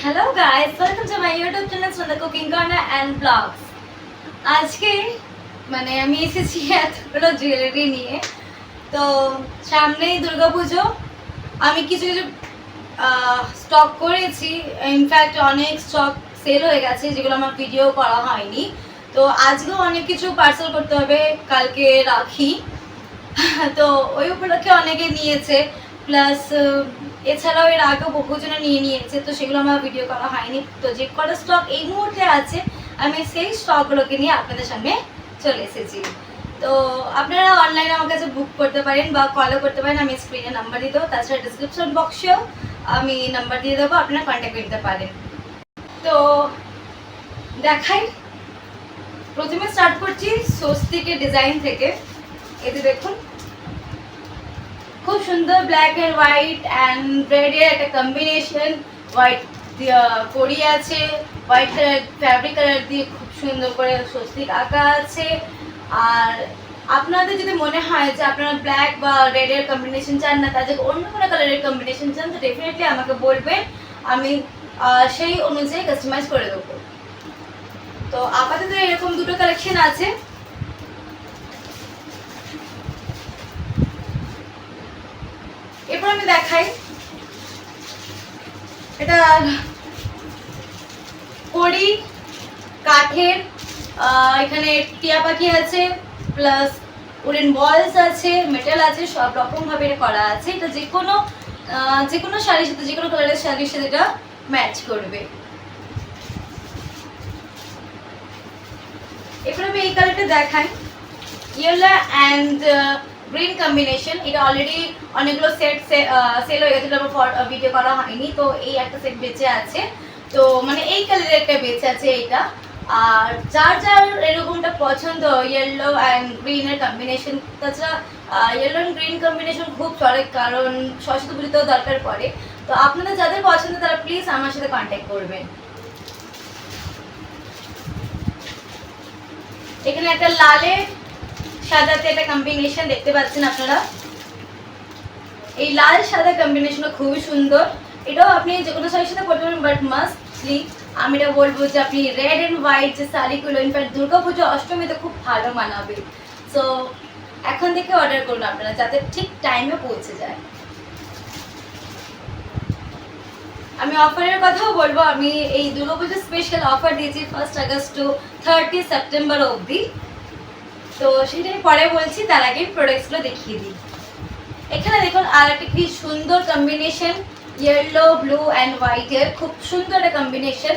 Hello guys, welcome to my YouTube channel Sundar Cooking Corner and Vlogs. আজকে আমি এসেছি এতগুলো জুয়েলারি নিয়ে। তো সামনেই দুর্গাপুজো, আমি কিছু কিছু স্টক করেছি। ইনফ্যাক্ট অনেক স্টক সেল হয়ে গেছে যেগুলো আমার ভিডিও করা হয়নি। তো আজকেও অনেক কিছু পার্সেল করতে হবে, কালকে রাখি। তো ওই উপলক্ষে অনেকে নিয়েছে, প্লাস এছাড়াও এর আগেও বহুজনে নিয়েছে, তো সেগুলো আমার ভিডিও করা হয়নি। তো যে কটা স্টক এই মুহূর্তে আছে আমি সেই স্টকগুলোকে নিয়ে আপনাদের সামনে চলে এসেছি। তো আপনারা অনলাইনে আমার কাছে বুক করতে পারেন বা কলও করতে পারেন, আমি স্ক্রিনে নাম্বার দিয়ে দেবো, তাছাড়া ডিসক্রিপশন বক্সেও আমি নাম্বার দিয়ে দেবো, আপনারা কন্ট্যাক্ট করতে পারেন। তো দেখাই, প্রথমে স্টার্ট করছি স্বস্তিকের ডিজাইন থেকে। এতে দেখুন খুব সুন্দর black and white and red এর একটা কম্বিনেশন। হোয়াইট কড়ি আছে, হোয়াইট কালার ফ্যাব্রিক কালার দিয়ে খুব সুন্দর করে স্বস্তিক আঁকা আছে। আর আপনাদের যদি মনে হয় যে আপনারা ব্ল্যাক বা রেড এর কম্বিনেশন চান না, তাদের অন্য কোনো কালারের কম্বিনেশন চান, তো ডেফিনেটলি আমাকে বলবেন, আমি সেই অনুযায়ী কাস্টমাইজ করে দেবো। তো আপাতত এরকম দুটো কালেকশন আছে। এরপর আমি দেখাই, এটা কড়ি কাঠের, এখানে টিয়া পাখি আছে, প্লাস উডেন বলস আছে, মেটাল আছে, সব রকম ভাবে এটা করা আছে। এটা যে কোনো শাড়ির সাথে, যে কোনো কালারের শাড়ির সাথে এটা ম্যাচ করবে। এরপর আমি এই কালারটা দেখাই, ইয়েলো অ্যান্ড গ্রিন কম্বিনেশন। এটা অলরেডি অনেকগুলো সেট সেল হয়ে গেছিলো, আমার ভিডিও করা হয়নি। তো এই একটা সেট বেঁচে আছে, তো এই কালারের একটা বেঁচে আছে এইটা। আর যার যার এরকমটা পছন্দ, ইয়েলো অ্যান্ড গ্রিনের কম্বিনেশন, তাছাড়া ইয়েলো অ্যান্ড গ্রিন কম্বিনেশন খুব চলে, কারণ সরস্বতী পুজোতেও দরকার পড়ে। তো আপনাদের যাদের পছন্দ তারা প্লিজ আমার সাথে কন্ট্যাক্ট করবেন। এখানে একটা লালে সাদাতে একটা কম্বিনেশন দেখতে পাচ্ছেন আপনারা। এই লাল সাদা কম্বিনেশনটা খুবই সুন্দর। এটাও আপনি যে কোনো শাড়ির সাথে পরতে পারেন, বাট মাস্টলি আমি এটা বলবো যে আপনি রেড অ্যান্ড হোয়াইট যে শাড়িগুলো, ইনফ্যাক্ট দুর্গাপুজো অষ্টমীতে খুব ভালো মানাবে। সো এখন থেকে অর্ডার করুন আপনারা, যাতে ঠিক টাইমে পৌঁছে যায়। আমি অফারের কথাও বলবো, আমি এই দুর্গাপুজো স্পেশাল অফার দিয়েছি 1 আগস্ট টু 30 সেপ্টেম্বর অবধি। তো সেটাই পরে বলছি, তার আগে প্রোডাক্টসগুলো দেখিয়ে দিই। এখানে দেখুন আর একটা কি সুন্দর কম্বিনেশন, ইয়েলো ব্লু অ্যান্ড হোয়াইটের খুব সুন্দর একটা কম্বিনেশন।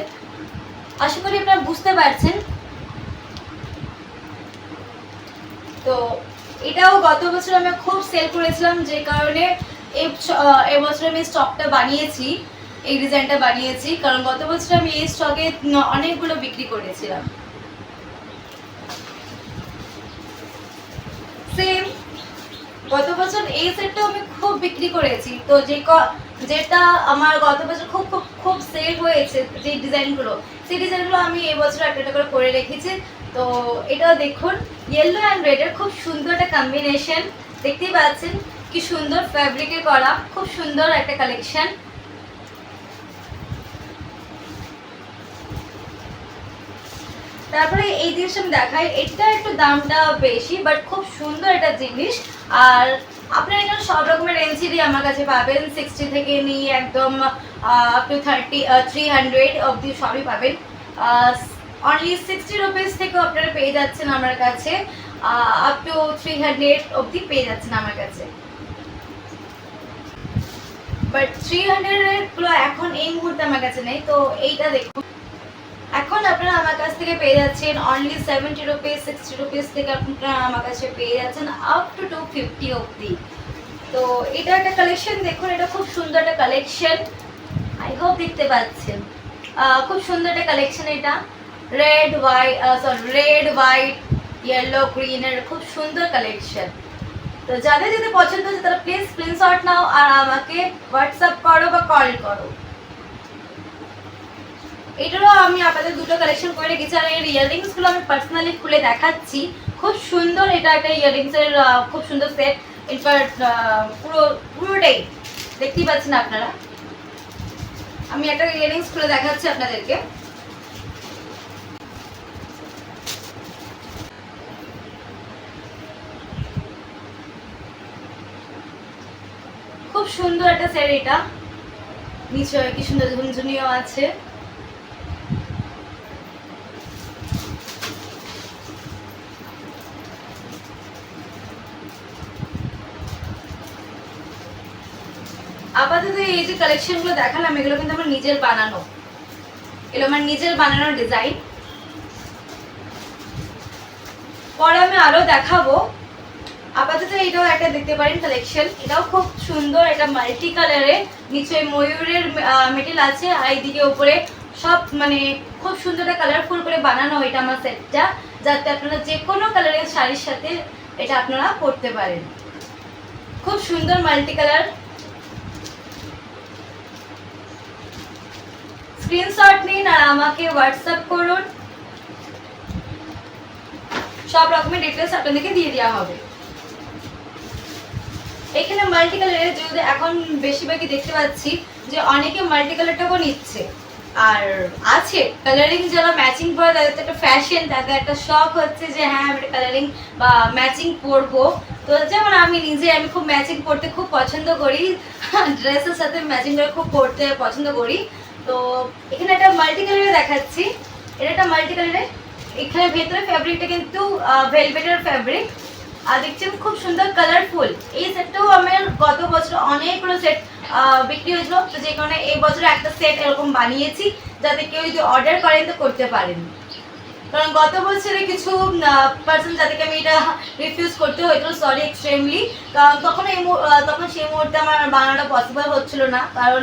আশা করি আপনারা বুঝতে পারছেন। তো এটাও গত বছর আমি খুব সেল করেছিলাম, যে কারণে এবছর আমি স্টকটা বানিয়েছি, এই ডিজাইনটা বানিয়েছি, কারণ গত বছর আমি এই স্টকে অনেকগুলো বিক্রি করেছিলাম। সেম গত বছর এই সেটটা আমি খুব বিক্রি করেছি। তো যেটা আমার গত বছর খুব খুব খুব সেল হয়েছে, যে ডিজাইনগুলো, সেই ডিজাইনগুলো আমি এবছর একটা করে করে রেখেছি। তো এটা দেখুন, ইয়েলো অ্যান্ড রেডের খুব সুন্দর একটা কম্বিনেশন, দেখতেই পাচ্ছেন কি সুন্দর ফ্যাব্রিকে করা, খুব সুন্দর একটা কালেকশন। তারপরে এই জিনিসটা আমি দেখাই, এটা একটু দামটা বেশি, বাট খুব সুন্দর একটা জিনিস। আর আপনারা এখানে সব রকমের এনসিডি আমার কাছে পাবেন, 60 থেকে নিয়ে একদম আপ টু 300 অবধি সবই পাবেন। অনলি 60 রুপিস থেকেও আপনারা পেয়ে যাচ্ছেন আমার কাছে, আপ টু 300 অবধি পেয়ে যাচ্ছেন আমার কাছে। বাট 300 এখন এই মুহূর্তে আমার কাছে নেই। তো এইটা দেখুন, এখন আপনারা আমার কাছ থেকে পেয়ে যাচ্ছেন অনলি 70 রুপিস, 60 রুপিস থেকে আপনারা আমার কাছে পেয়ে যাচ্ছেন আপ টু 250 অবধি। তো এটা একটা কালেকশন দেখুন, এটা খুব সুন্দর একটা কালেকশন, আই হোপ দেখতে পাচ্ছেন। খুব সুন্দর একটা কালেকশন, এটা রেড হোয়াইট ইয়েলো গ্রিনের খুব সুন্দর কালেকশন। তো যাদের যদি পছন্দ হচ্ছে তারা প্লিজ স্ক্রিনশট নাও আর আমাকে হোয়াটসঅ্যাপ করো বা কল করো। এটারও আমি আপনাদের দুটো কালেকশন করে রেখেছি। আর এর ইয়াররিংসগুলো আমি পার্সোনালি খুলে দেখাচ্ছি, খুব সুন্দর। এটা একটা ইয়াররিংসের খুব সুন্দর সেট, ইনফ্যাক্ট পুরোটাই দেখতেই পাচ্ছেন আপনারা। আমি একটা ইয়ারিংস খুলে দেখাচ্ছি আপনাদেরকে। খুব সুন্দর একটা সেট, এটা নিচে কি সুন্দর ঝুনঝুনিও আছে। আপাতত এই যে কালেকশন গুলো দেখালাম এগুলো কিন্তু আমার নিজের বানানো, এগুলো আমার নিজের বানানোর ডিজাইন। পরে আমি আরো দেখাবো। আপাতত এটাও একটা দেখতে পারেন কালেকশন, এটাও খুব সুন্দর, এটা মাল্টি কালারে, নিচে ময়ূরের মেটেল আছে আর এইদিকে উপরে সব মানে খুব সুন্দর একটা কালারফুল করে বানানো এটা আমার সেটটা, যাতে আপনারা যে কোনো কালারের শাড়ির সাথে এটা আপনারা পরতে পারেন। খুব সুন্দর মাল্টি কালার। স্ক্রিনশট নিন আর আমাকে হোয়াটসঅ্যাপ করুন, সব রকমের ডিটেলস আপনাদেরকে দিয়ে দেওয়া হবে। এখানে মাল্টি কালারের যেহেতু এখন বেশিরভাগই দেখতে পাচ্ছি যে অনেকে মাল্টি কালারটাও নিচ্ছে, আর আছে কালারিং যারা ম্যাচিং পরে তাদের তো একটা ফ্যাশন, তাদের একটা শখ হচ্ছে যে হ্যাঁ আমি কালারিং বা ম্যাচিং পরবো। তো যেমন আমি নিজে আমি খুব ম্যাচিং পরতে খুব পছন্দ করি, ড্রেসের সাথে ম্যাচিং করে খুব পরতে পছন্দ করি। তো এখানে একটা মাল্টি কালারে দেখাচ্ছি, এটা একটা মাল্টি কালারে, এখানে ভেতরে ফ্যাব্রিকটা কিন্তু ভেলভেটের ফ্যাব্রিক, আর দেখছেন খুব সুন্দর কালারফুল। এই সেটটাও আমার গত বছর অনেকগুলো সেট বিক্রি হয়েছিল, তো যে কারণে এই বছর একটা সেট এরকম বানিয়েছি যাতে কেউ যদি অর্ডার করেন তো করতে পারেন। কারণ গত বছরে কিছু পার্সন যাদেরকে আমি এটা রিফিউজ করতে হয়েছিল, সরি এক্সট্রিমলি, কারণ তখন সেই মুহূর্তে আমার বানানোটা পসিবল হচ্ছিল না, কারণ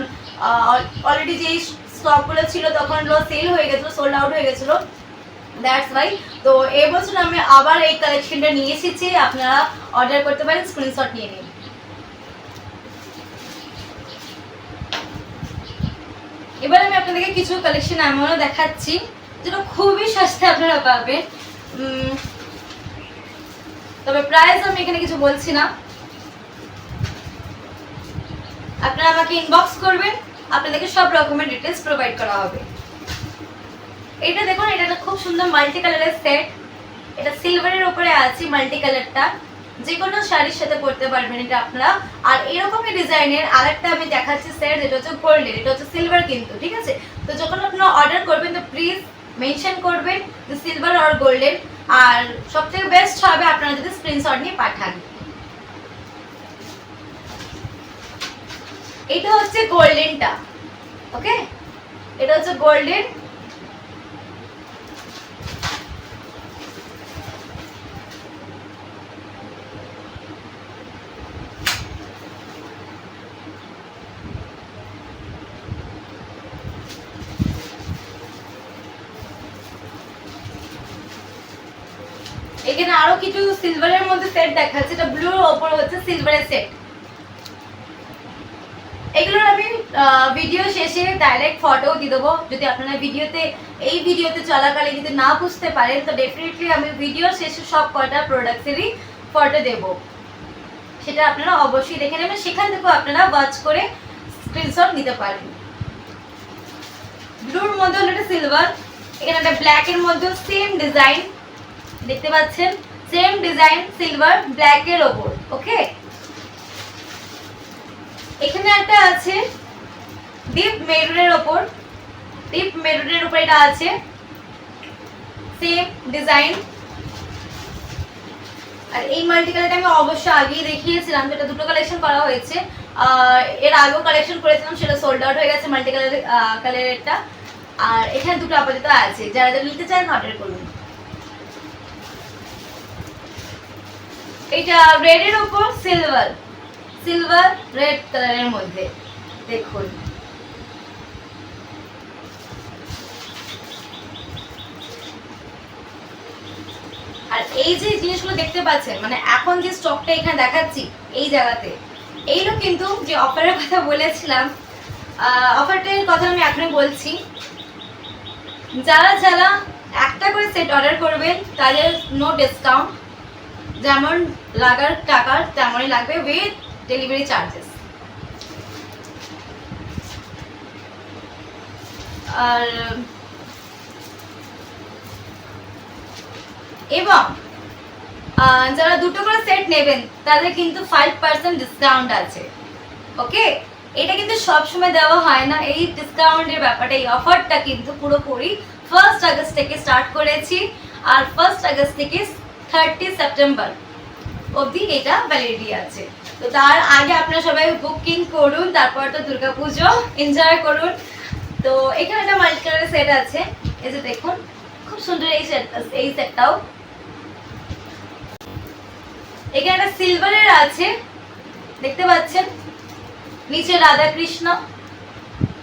অলরেডি যেই স্টকগুলো ছিল তখন সেল হয়ে গেছিলো, সোল্ড আউট হয়ে গেছিলো, দ্যাটস ওয়াই। তো এবছর আমি আবার এই কালেকশনটা নিয়ে এসেছি, আপনারা অর্ডার করতে পারেন, স্ক্রিনশট নিয়ে নিন। এবার আমি আপনাদেরকে কিছু কালেকশন এমনও দেখাচ্ছি যেটা খুবই সস্তা আপনারা পাবেন, তবে প্রাইস আমি এখানে কিছু বলছি না। আপনারা আমাকে ইনবক্স করবেন, আপনাদেরকে সব রকমের ডিটেলস প্রোভাইড করা হবে। এটা দেখুন, এটা খুব সুন্দর মাল্টি কালারের সেট, এটা সিলভারের উপরে আছে মাল্টি কালারটা, যে কোনো শাড়ির সাথে পরতে পারবেন এটা আপনারা। আর এরকমই ডিজাইনের আরেকটা আমি দেখাচ্ছি সেট, যেটা হচ্ছে গোল্ডের, এটা হচ্ছে সিলভার কিন্তু, ঠিক আছে। তো যখন আপনারা অর্ডার করবেন তো প্লিজ মেনশন করবেন যে সিলভার আর গোল্ডেন, আর সবথেকে বেস্ট হবে আপনারা যদি স্ক্রিনশট নিয়ে পাঠান। এটা হচ্ছে গোল্ডেনটা, ওকে, এটা হচ্ছে গোল্ডেন। এখানে আরো কিছু সিলভারের মধ্যে সেট দেখাচ্ছে, এটা ব্লুর ওপর হচ্ছে সিলভারের সেট। এগুলোর আমি ভিডিও শেষে ডাইরেক্ট ফটো দিয়ে দেবো, যদি আপনারা এই ভিডিওতে চলাকালে যদি না বুঝতে পারেন তো ডেফিনেটলি আমি ভিডিওর শেষে সব কয়টা প্রোডাক্টসেরই ফটো দেব, সেটা আপনারা অবশ্যই দেখে নেবেন, সেখান থেকেও আপনারা ওয়াচ করে স্ক্রিনশট নিতে পারেন। ব্লুর মধ্যে হলো একটা সিলভার, এখানে একটা ব্ল্যাকের মধ্যে সেম ডিজাইন দেখতে পাচ্ছেন, সেম ডিজাইন সিলভার ব্ল্যাকের ওপর, ওকে। এখানে একটা আছে ডিপ মেরুনের ওপর, ডিপ মেরুনের উপর এটা আছে, সেম ডিজাইন। আর এই মাল্টি কালারটা আমি অবশ্যই আগেই দেখিয়েছিলাম, যেটা দুটো কালেকশন করা হয়েছে, এর আগেও কালেকশন করেছিলাম, সেটা সোল্ড আউট হয়ে গেছে মাল্টি কালারেরটা। আর এখানে দুটো আপাতত আছে, যারা যারা নিতে চান অর্ডার করুন। এটা রেডের উপর সিলভার, সিলভার রেড কালারের মধ্যে দেখুন। আর এই যে জিনিসগুলো দেখতে পাচ্ছেন, মানে এখন যে স্টকটা এখানে দেখাচ্ছি এই জায়গাতে, এইগুলো কিন্তু যে অফারের কথা বলেছিলাম, অফারটার কথা আমি এখনই বলছি। যারা যারা একটা করে সেট অর্ডার করবেন তাদের নো ডিসকাউন্ট, যেমন লাগার টাকার তেমনই লাগবে উইথ ডেলিভারি চার্জেস। আর এবং যারা দুটো করে সেট নেবেন তাদের কিন্তু 5% ডিসকাউন্ট আছে। ওকে, এটা কিন্তু সব সময় দেওয়া হয় না, এই ডিসকাউন্টের ব্যাপারটা, এই অফারটা কিন্তু পুরোপুরি 1 আগস্ট থেকে স্টার্ট করেছি। আর 1 আগস্ট থেকে 30 সেপ্টেম্বর অবধি এটা ভ্যালিডিটি আছে। তো তার আগে আপনারা সবাই বুকিং করুন, তারপর তো দুর্গাপুজো এনজয় করুন। তো এখানে একটা মাল্টি কালারের সেট আছে, এই যে দেখুন খুব সুন্দর এই সেটটাও। এখানে একটা সিলভারের আছে, দেখতে পাচ্ছেন,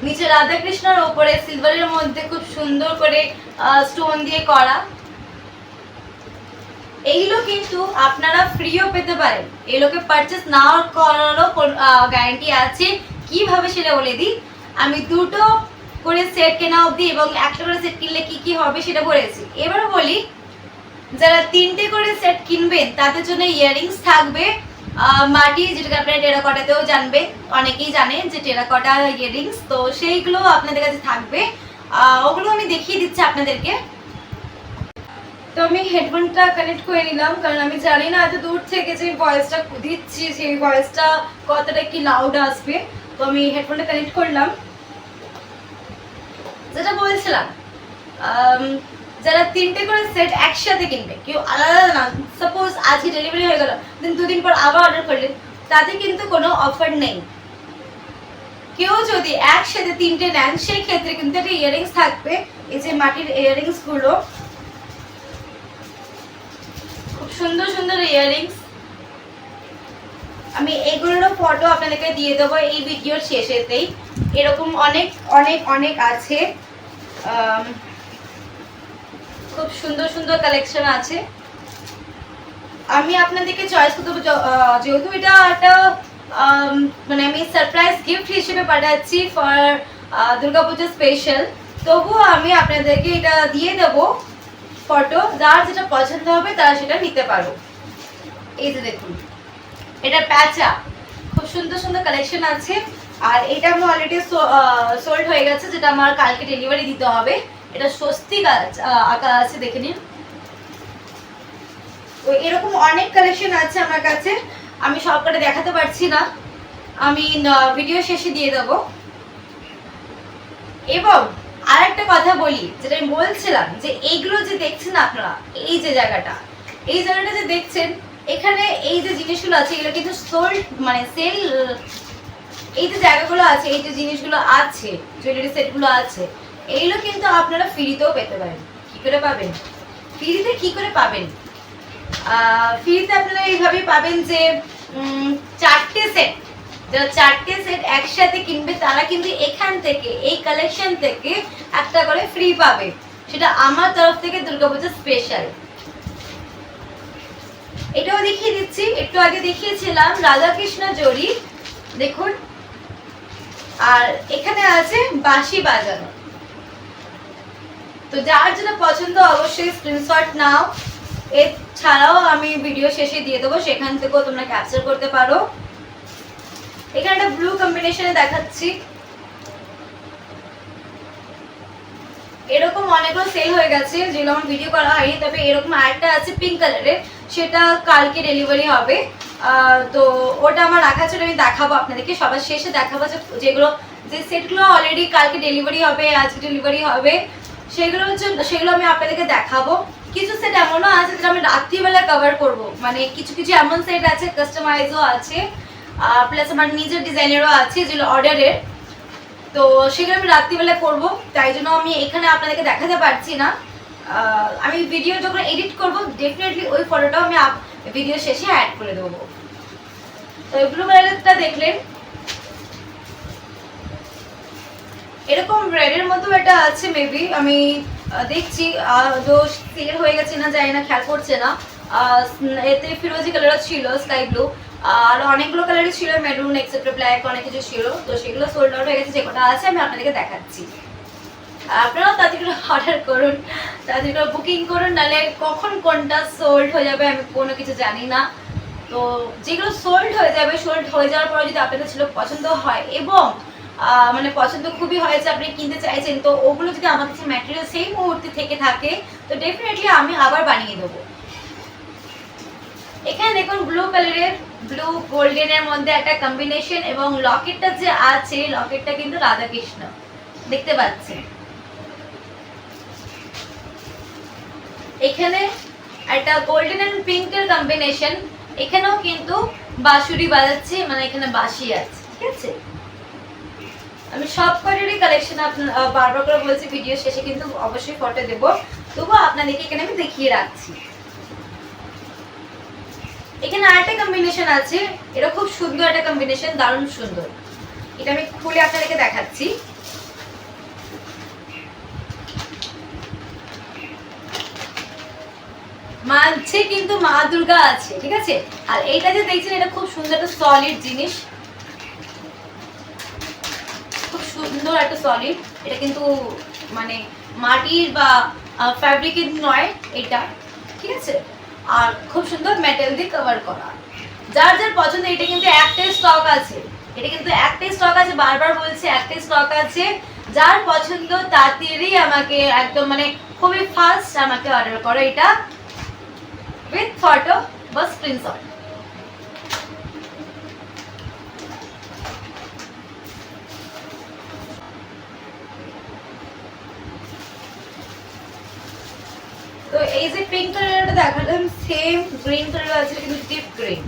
নিচে রাধাকৃষ্ণর ওপরে সিলভারের মধ্যে খুব সুন্দর করে স্টোন দিয়ে করা। এইগুলো কিন্তু আপনারা ফ্রিও পেতে পারেন, এগুলোকে পারচেস না করারও গ্যারান্টি আছে। কিভাবে সেটা বলে দিই, আমি দুটো করে সেট কেনা অবধি এবং একটা করে সেট কিনলে কি কি হবে সেটা বলেছি। এবার বলি, যারা 3টে করে সেট কিনবেন তাদের জন্য ইয়াররিংস থাকবে মাটি, যেটাকে আপনারা টেরাকটাতেও জানবেন, অনেকেই জানেন যে টেরাকটা ইয়াররিংস, তো সেইগুলো আপনাদের কাছে থাকবে। ওগুলো আমি দেখিয়ে দিচ্ছি আপনাদেরকে। তো আমি হেডফোনটা কানেক্ট করে নিলাম, কারণ আমি জানি না এত দূর থেকে যে ভয়েসটা দিচ্ছি সেই ভয়েসটা কতটা কি লাউড আসবে। তো আমি হেডফোনটা কানেক্ট করলাম। যেটা বলছিলাম, যারা 3টে করে সেট একসাথে কিনবে, কেউ আলাদা না, সাপোজ আজকে ডেলিভারি হয়ে গেল, দেন 2 দিন পর আবার অর্ডার করলেন, তাতে কিন্তু কোনো অফার নেই। কেউ যদি একসাথে 3টে নেন সেই ক্ষেত্রে কিন্তু একটা ইয়াররিংস থাকবে। এই যে মাটির ইয়াররিংস গুলো, খুব সুন্দর সুন্দর ইয়াররিংস। আমি এগুলোরও ফটো আপনাদেরকে দিয়ে দেবো এই ভিডিওর শেষেতেই। এরকম অনেক অনেক অনেক আছে, খুব সুন্দর সুন্দর কালেকশন আছে। আমি আপনাদেরকে চয়েস করতে দেবো, যেহেতু এটা একটা মানে আমি সারপ্রাইজ গিফট হিসেবে পাঠাচ্ছি ফর দুর্গাপুজো স্পেশাল, তবুও আমি আপনাদেরকে এটা দিয়ে দেবো ফটো, যার যেটা পছন্দ হবে তারা সেটা নিতে পারো। এই যে দেখুন, এটা প্যাচা, খুব সুন্দর সুন্দর কালেকশন আছে। আর এটা আমার অলরেডি সোল্ড হয়ে গেছে, যেটা আমার কালকে ডেলিভারি দিতে হবে। এটা স্বস্তিক আঁকা আছে, দেখে নিন। তো এরকম অনেক কালেকশন আছে আমার কাছে, আমি সবকটা দেখাতে পারছি না, আমি ভিডিও শেষে দিয়ে দেবো। এবং আরেকটা কথা বলি, যেটা আমি বলছিলাম, যে এইগুলো যে দেখছেন আপনারা, এই যে জায়গাটা যে দেখছেন, এখানে এই যে জিনিসগুলো আছে এগুলো কিন্তু সোল্ড, মানে সেল, এই যে জায়গাগুলো আছে, এই যে জিনিসগুলো আছে, জুয়েলারি সেটগুলো আছে, এইগুলো কিন্তু আপনারা ফ্রিতেও পেতে পারেন। কি করে পাবেন? ফ্রিতে কি করে পাবেন? ফ্রিতে আপনারা এইভাবেই পাবেন যে 4টে সেট, যারা 4টে সেট একসাথে কিনবে তারা কিন্তু এখান থেকে, এই কালেকশন থেকে একটা করে ফ্রি পাবে। সেটা আমার তরফ থেকে দুর্গাপূজা স্পেশাল। এটাও দেখিয়ে দিচ্ছি, একটু আগে দেখিয়েছিলাম রাধাকৃষ্ণ জড়ি, দেখুন। আর এখানে আছে বাঁশি বাজানো। তো যার যেটা পছন্দ অবশ্যই স্ক্রিনশট নাও, এছাড়াও আমি ভিডিও শেষে দিয়ে দেবো, সেখান থেকেও তোমরা ক্যাপচার করতে পারো। এখানে একটা ব্লু কম্বিনেশনে দেখাচ্ছি, এরকম অনেকগুলো সেল হয়ে গেছে যেগুলো আমার ভিডিও করা হয়নি, তবে এরকম আরেকটা আছে পিঙ্ক কালারের, সেটা কালকে ডেলিভারি হবে। তো ওটা আমার রাখা ছিল, আমি দেখাবো আপনাদেরকে সবার শেষে, দেখাবো যেগুলো, যে সেটগুলো অলরেডি কালকে ডেলিভারি হবে, আজকে ডেলিভারি হবে, সেগুলো আমি আপনাদেরকে দেখাবো। কিছু সেট এমনও আছে যেটা আমি রাত্রিবেলা কভার করব, মানে কিছু কিছু এমন সেট আছে কাস্টমাইজও আছে, প্লাস আমার নিজের ডিজাইনেরও আছে যেগুলো অর্ডারের, তো সেগুলো আমি রাত্রিবেলা করব, তাই জন্য আমি এখানে আপনাদেরকে দেখাতে পারছি না। আমি ভিডিও যখন এডিট করব ডেফিনেটলি ওই ফটোটাও আমি ভিডিও শেষে অ্যাড করে দেবো। তো ব্লু কালারটা দেখলেন, এরকম রেডের মতো একটা আছে, মেবি আমি দেখছি সেল হয়ে গেছে না জানি না, খেয়াল করছে না। এতে ফিরোজি কালারও ছিল, স্কাই ব্লু, আর অনেকগুলো কালারই ছিল, মেরুন এক্সেট্রা ব্ল্যাক অনেক কিছু ছিল। তো সেগুলো সোল্ড আউট হয়ে গেছে, যে কটা আছে আমি আপনাদেরকে দেখাচ্ছি। আপনারাও তাড়াতাড়ি করে অর্ডার করুন, তাড়াতাড়ি করে বুকিং করুন, নাহলে কখন কোনটা সোল্ড হয়ে যাবে আমি কোনো কিছু জানি না। তো যেগুলো সোল্ড হয়ে যাবে, সোল্ড হয়ে যাওয়ার পরে যদি আপনাদের ছিল পছন্দ হয় এবং মানে পছন্দ খুবই হয়েছে, আপনি কিনতে চাইছেন, তো ওগুলো যদি আমার কাছে ম্যাটেরিয়াল সেই মুহূর্তে থেকে থাকে তো ডেফিনেটলি আমি আবার বানিয়ে দেবো। এখানে দেখুন ব্লু কালারের, ব্লু গোল্ডেনের মধ্যে একটা কম্বিনেশন, এবং লকেটটা যে আছে লকেটটা কিন্তু রাধাকৃষ্ণ দেখতে পাচ্ছেন। এখানে একটা গোল্ডেন এন্ড পিঙ্কের কম্বিনেশন, এখানেও কিন্তু বাঁশুরি বাজাচ্ছে, মানে এখানে বাঁশি আছে, ঠিক আছে। আমি সব কটারই কালেকশন আপনার বারবার করে বলছি, ভিডিও শেষে কিন্তু অবশ্যই ফটো দেবো, তবুও আপনাদেরকে এখানে আমি দেখিয়ে রাখছি। এখানে আরেকটা কম্বিনেশন আছে, এটা খুব সুন্দর একটা কম্বিনেশন, দারুণ সুন্দর। এটা আমি খুলে আপনাদেরকে দেখাচ্ছি। মাঝে কিন্তু মা দুর্গা আছে, ঠিক আছে। আর এইটা যে দেখছেন এটা খুব সুন্দর একটা সলিড জিনিস, খুব সুন্দর একটা সলিড। এটা কিন্তু মানে মাটির বা ফ্যাব্রিকের নয় এটা, ঠিক আছে। আর খুব সুন্দর মেটাল দিয়ে কভার করা। যার যার পছন্দ, এটা কিন্তু একটাই স্টক আছে, এটা কিন্তু একটাই স্টক আছে, বারবার বলছি একটাই স্টক আছে। যার পছন্দ তাড়াতাড়ি আমাকে একদম মানে খুবই ফাস্ট আমাকে অর্ডার করো এটা, উইথ ফটো বা স্ক্রিনশট। তো এই যে পিঙ্ক কালারটা দেখালাম, সেম গ্রিন কালার আছে কিন্তু ডিপ গ্রিন।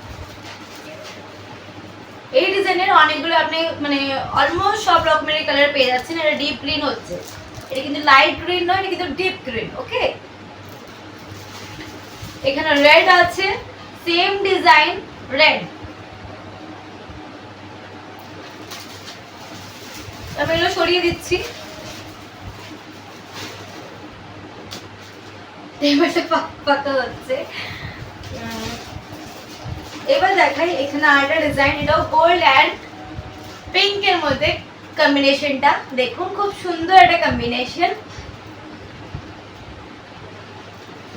এই ডিজাইনের অনেকগুলো আপনি মানে অলমোস্ট সব রকমের কালার পেয়ে যাচ্ছেন। এটা ডিপ গ্রিন হচ্ছে, এটা কিন্তু লাইট গ্রিন নয়, এটা কিন্তু ডিপ গ্রিন, ওকে। এখানে রেড আছে, সেম ডিজাইন রেড। আমি এগুলো সরিয়ে দিচ্ছি, পাকা হচ্ছে। এবার দেখাই এখানে আরেকটা ডিজাইন, এটাও গোল্ড অ্যান্ড পিঙ্কের মধ্যে কম্বিনেশনটা দেখুন, খুব সুন্দর একটা কম্বিনেশন।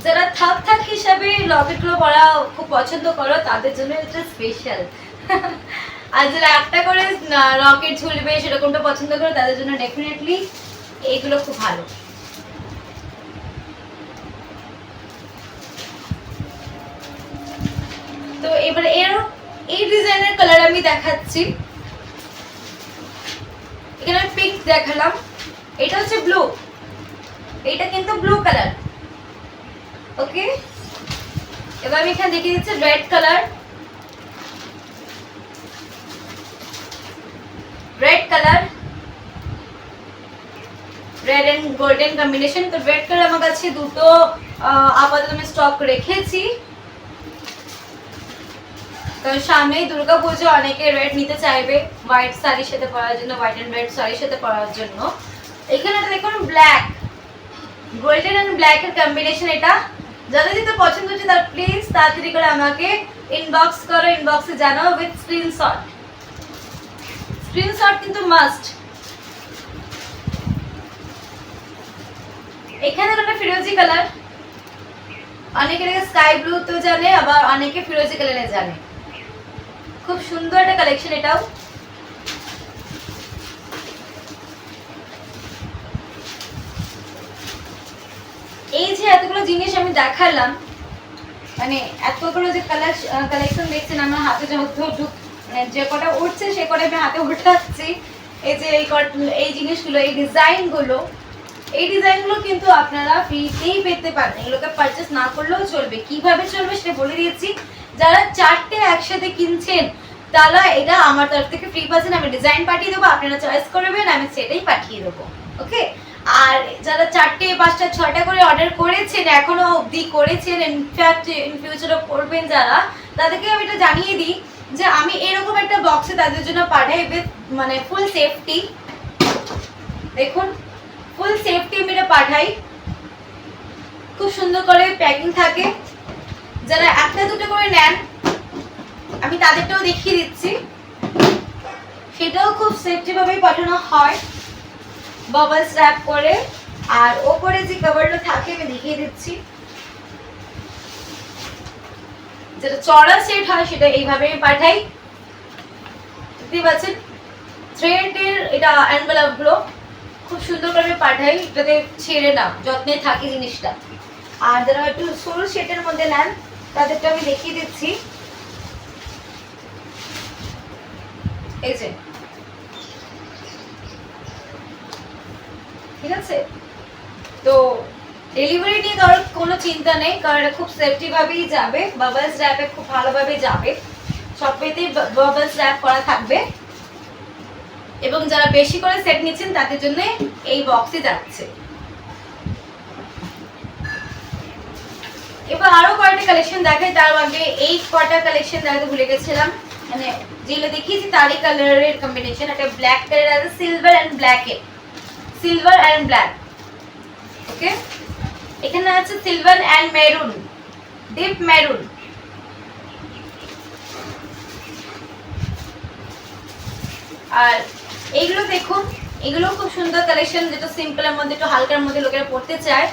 যারা থাক থাক হিসাবে লকেটগুলো পরা খুব পছন্দ করো তাদের জন্য এটা স্পেশাল। আর যারা একটা করে রকেট ঝুলবে সেরকমটা পছন্দ করো তাদের জন্য ডেফিনেটলি এইগুলো খুব ভালো। তো এবার এই ডিজাইনের কালার আমি দেখাচ্ছি। এখানে আমি পিঙ্ক দেখালাম, এটা হচ্ছে ব্লু, এটা কিন্তু ব্লু কালার, ওকে। এবার আমি এখানে দেখিয়ে দিচ্ছি red colour, red colour, red and golden combination. তো রেড কালার আমার কাছে দুটো আপাতত আমি স্টক রেখেছি, কারণ সামনেই দুর্গা পুজো, অনেকে রেড নিতে চাইবে হোয়াইট শাড়ির সাথে পরার জন্য, হোয়াইট এন্ড রেড শাড়ির সাথে পরার জন্য। এখানে দেখুন ব্ল্যাক, গোল্ডেন এন্ড ব্ল্যাক এর কম্বিনেশন। এটা যাদের যেটা পছন্দ হচ্ছে তারা প্লিজ তাড়াতাড়ি করে আমাকে ইনবক্স করো, ইনবক্সে জানাও উইথ স্ক্রিনশট। স্ক্রিনশট কিন্তু মাস্ট। এখানে একটা ফিরোজি কালার, অনেকে এটাকে স্কাই ব্লু তো জানে, আবার অনেকে ফিরোজি কালারে জানে। খুব সুন্দর একটা কালেকশন এটাও। এই যে এতগুলো জিনিস আমি দেখালাম, মানে এতগুলো যে কালেকশন দেখছেন আমার হাতে যে কটা উঠছে সে কটা আমি হাতে উঠাচ্ছি। এই যে এই জিনিসগুলো, এই ডিজাইনগুলো, এই ডিজাইনগুলো কিন্তু আপনারা ফ্রিতেই পেতে পারেন, এগুলোকে পারচেস না করলেও চলবে। কিভাবে চলবে সেটা বলে দিয়েছি। যারা চারটে একসাথে কিনছেন তারা এটা আমার তরফ থেকে ফ্রি পাচ্ছেন, আমি ডিজাইন পাঠিয়ে দেবো, আপনারা চয়েস করবেন, আমি সেটাই পাঠিয়ে দেবো, ওকে। আর যারা 4টে 5টা 6টা করে অর্ডার করেছেন, এখনো অবধি করেছেন, ইনফ্যাক্ট ইন ফিউচারও করবেন যারা, তাদেরকে আমি এটা জানিয়ে দিই যে আমি এরকম একটা বক্সে তাদের জন্য পাঠাই উইথ মানে ফুল সেফটি। দেখুন ফুল সেফটি আমি এটা পাঠাই, খুব সুন্দর করে প্যাকিং থাকে। যারা একটা দুটো করে নেন আমি তাদেরটাও দেখিয়ে দিচ্ছি, সেটাও খুব সেফটি ভাবেই পাঠানো হয়, বাবল স্র্যাপ করে। আর ওপরে যে কভারটা থাকে আমি দেখিয়ে দিচ্ছি, যেটা চড়া সেট হয় সেটা এইভাবে পাঠাই, দেখতে পাচ্ছেন। থ্রেডের এটা এনভেলপ গুলো খুব সুন্দর করে আমি পাঠাই, যাতে ছেড়ে না, যত্নে থাকে জিনিসটা। আর যারা একটু সরু সেটের মধ্যে নেন তাদেরটা আমি দেখিয়ে দিচ্ছি। এই যে, ঠিক আছে। তো ডেলিভারি নিয়ে কারোর কোনো চিন্তা নেই, কারণ এটা খুব সেফটি ভাবেই যাবে, বাবলস র্যাপে খুব ভালোভাবে যাবে, সব পেতেই বাবলস র্যাপ করা থাকবে। এবং যারা বেশি করে সেট নিচ্ছেন তাদের জন্য এই বক্সে যাচ্ছে। এবার আরো কয়টা কালেকশন দেখাই, তার আগে এই কয়টা কালেকশন দেখাতে ভুলে গেছিলাম, মানে যেগুলো দেখিয়েছি তারই কালারের কম্বিনেশন। একটা ব্ল্যাক কালার আছে, silver and black, silver and black, okay. এখানে আছে silver and maroon, deep maroon. আর এইগুলো দেখুন, এগুলো খুব সুন্দর কালেকশন, যেটা সিম্পলের মধ্যে একটু হালকার মধ্যে লোকেরা পড়তে চায়,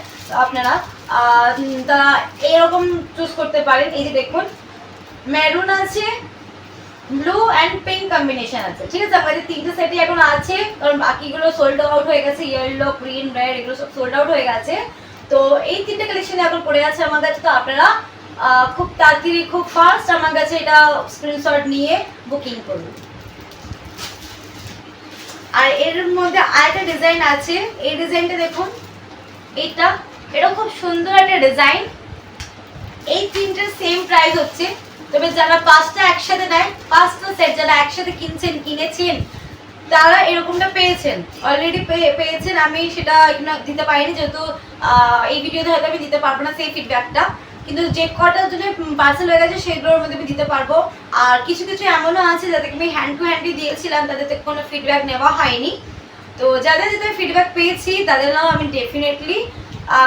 আপনারা তারা এরকম চুজ করতে পারেন। এই যে দেখুন, মেরুন আছে, ব্লু এন্ড পিঙ্ক কম্বিনেশন আছে, ঠিক আছে। আমাদের তিনটে সেটই এখন আছে, কারণ বাকিগুলো সোল্ড আউট হয়ে গেছে, ইয়েলো, গ্রিন, রেড এগুলো সব সোল্ড আউট হয়ে গেছে। তো এই তিনটে কালেকশন এখন পড়ে আছে আমার কাছে। তো আপনারা খুব তাড়াতাড়ি, খুব ফাস্ট আমার কাছে এটা স্ক্রিনশট নিয়ে বুকিং করুন। আর এর মধ্যে আরেকটা ডিজাইন আছে, এই ডিজাইনটা দেখুন, এটা খুব সুন্দর একটা ডিজাইন। এই তিনটে সেম প্রাইস হচ্ছে, তবে যারা পাঁচটা একসাথে নেয়, পাঁচটা সেট যারা একসাথে কিনেছেন তারা এরকমটা পেয়েছেন, অলরেডি পেয়েছেন। আমি সেটা এখানে দিতে পারিনি, যেহেতু এই ভিডিওতে হয়তো আমি দিতে পারবো না সেই ফিডব্যাকটা, কিন্তু যে কটার জন্য পার্সেল হয়ে গেছে সেগুলোর মধ্যে আমি দিতে পারবো। আর কিছু কিছু এমনও আছে যাদেরকে আমি হ্যান্ড টু হ্যান্ডই দিয়েছিলাম, তাদের থেকে কোনো ফিডব্যাক নেওয়া হয়নি। তো যাদের যাদের ফিডব্যাক পেয়েছি তাদের নাও আমি ডেফিনেটলি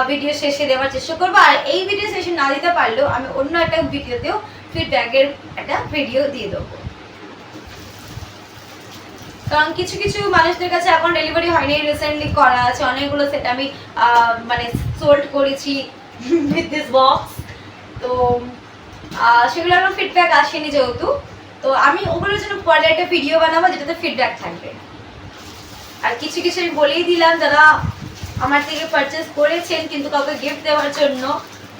ভিডিও শেষে দেওয়ার চেষ্টা করবো। আর এই ভিডিও শেষে না দিতে পারলেও আমি অন্য একটা ভিডিওতেও ফিডব্যাকের একটা ভিডিও দিয়ে দেবো, কারণ কিছু কিছু মানুষদের কাছে এখন ডেলিভারি হয়নি, রিসেন্টলি করা আছে অনেকগুলো সেট আমি মানে সোল্ড করেছি উইথ দিস বক্স। তো সেগুলো এখন ফিডব্যাক আসেনি যেহেতু, তো আমি ওগুলোর জন্য পরে একটা ভিডিও বানাবো যেটাতে ফিডব্যাক থাকবে। আর কিছু কিছু আমি বলেই দিলাম যারা আমার থেকে পারচেস করেছেন কিন্তু কাউকে গিফট দেওয়ার জন্য,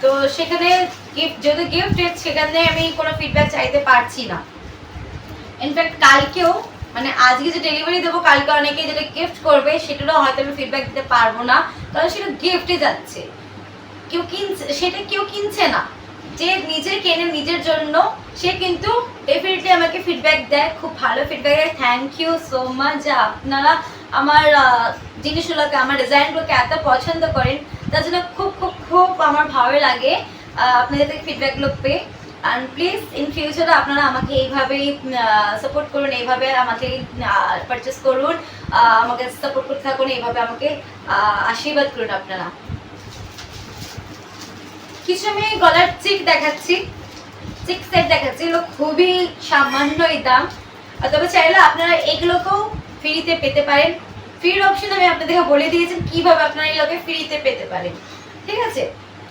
তো সেখানে গিফট যেহেতু গিফটেড, সেখানে আমি কোনো ফিডব্যাক চাইতে পারছি না। ইনফ্যাক্ট কালকেও, মানে আজকে যে ডেলিভারি দেবো, কালকে অনেকে যেটা গিফট করবে সেটারও হয়তো আমি ফিডব্যাক দিতে পারবো না, কারণ সেটা গিফটে যাচ্ছে, কেউ কিনছে না। যে নিজে কেনে নিজের জন্য, সে কিন্তু ডেফিনেটলি আমাকে ফিডব্যাক দেয়, খুব ভালো ফিডব্যাক দেয়। থ্যাংক ইউ সো মাচ যে আপনারা আমার জিনিসগুলোকে, আমার ডিজাইনগুলোকে এত পছন্দ করেন, তার জন্য খুব খুব খুব আমার ভালো লাগে আপনাদের থেকে ফিডব্যাকগুলো পেয়ে। অ্যান্ড প্লিজ ইন ফিউচারে আপনারা আমাকে এইভাবেই সাপোর্ট করুন, এইভাবে আমাকে পারচেস করুন, আমাকে সাপোর্ট করতে থাকুন, এইভাবে আমাকে আশীর্বাদ করুন আপনারা। কিছু আমি গলার চিক দেখাচ্ছি, চিক সেট দেখাচ্ছি, এগুলো খুবই সামান্যই দাম, তবে চাইলে আপনারা এগুলোকেও ফ্রিতে পেতে পারেন। ফ্রির অপশন আমি আপনাদেরকে বলে দিয়েছি কিভাবে আপনারা এগুলোকে ফ্রিতে পেতে পারেন, ঠিক আছে।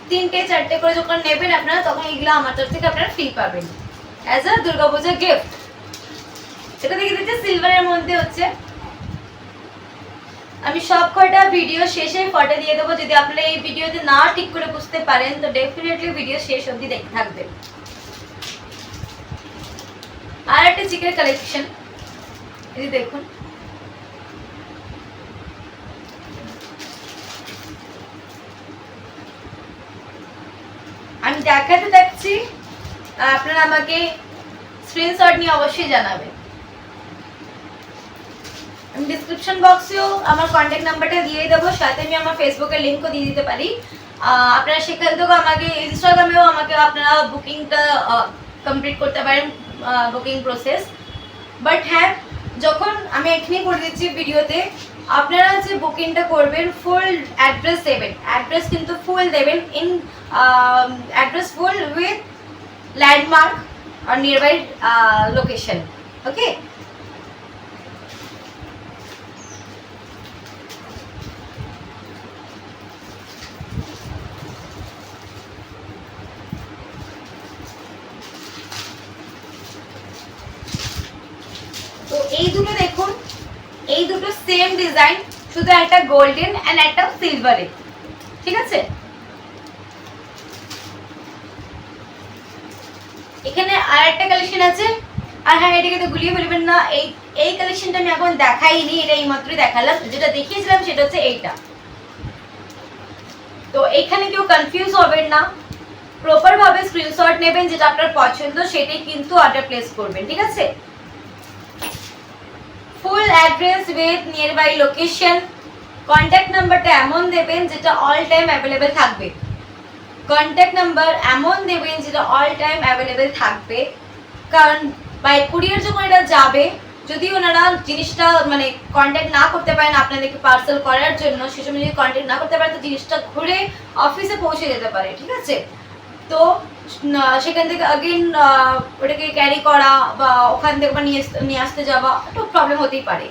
3টে 4টে করে যখন নেবেন আপনারা, তখন এগুলো আমার তরফ থেকে আপনারা ফ্রি পাবেন অ্যাজ আ দুর্গাপূজা গিফট। এটা দেখে দিচ্ছে সিলভারের মধ্যে হচ্ছে। আমি সব কয়টা ভিডিও শেষে ফটো দিয়ে দেবো, যদি আপনারা এই ভিডিওতে না ঠিক করে বুঝতে পারেন তো ডেফিনেটলি ভিডিও শেষ অবধি দেখতে থাকবেন। আর একটা চিকের কালেকশন, এই দেখুন, আমি দেখাতে থাকছি, আপনারা আমাকে স্ক্রিনশট নিয়ে অবশ্যই জানাবেন। আমি ডিসক্রিপশন বক্সেও আমার কন্ট্যাক্ট নাম্বারটা দিয়ে দেবো, সাথে আমি আমার ফেসবুকের লিঙ্কও দিয়ে দিতে পারি। আপনারা সেখান থেকেও আমাকে, ইনস্টাগ্রামেও আমাকে আপনারা বুকিংটা কমপ্লিট করতে পারেন, বুকিং প্রসেস। বাট হ্যাঁ, যখন আমি এখানেই করে দিচ্ছি ভিডিওতে, আপনারা যে বুকিংটা করবেন ফুল অ্যাড্রেস দেবেন, অ্যাড্রেস কিন্তু ফুল দেবেন, in address full with landmark আর নিয়ারবাই লোকেশন, ওকে। তো এই দুটো দেখুন, ডিজাইন, শুধু একটা গোল্ডেন অ্যান্ড একটা সিলভারে, ঠিক আছে। এখানে আর একটা কালেকশন আছে, আর হ্যাঁ এটাকে তো গুলিয়ে ফেলবেন না, এই কালেকশনটা আমি এখন দেখাইনি, এটা এই মাত্রই দেখালাম। যেটা দেখিয়েছিলাম সেটা হচ্ছে এইটা। তো এখানে কেউ কনফিউজ হবেন না, প্রপার ভাবে স্ক্রিনশট নেবেন, যেটা আপনার পছন্দ সেটাই কিন্তু অর্ডার প্লেস করবেন, ঠিক আছে। Full address with nearby location, contact নাম্বারটা এমন দেবেন যেটা অল টাইম অ্যাভেলেবেল থাকবে, কন্ট্যাক্ট নাম্বার এমন দেবেন যেটা অল টাইম অ্যাভেলেবেল থাকবে। কারণ বাই কুরিয়ার যখন এটা যাবে, যদি ওনারা জিনিসটা মানে কন্ট্যাক্ট না করতে পারেন আপনাদেরকে পার্সেল করার জন্য, সে সময় যদি কন্ট্যাক্ট না করতে পারেন তো জিনিসটা ঘুরে অফিসে পৌঁছে যেতে পারে, ঠিক আছে। তো সেখান থেকে আগেন ওটাকে ক্যারি করা বা ওখান থেকে নিয়ে আসতে যাওয়া একটু প্রবলেম হতেই পারে।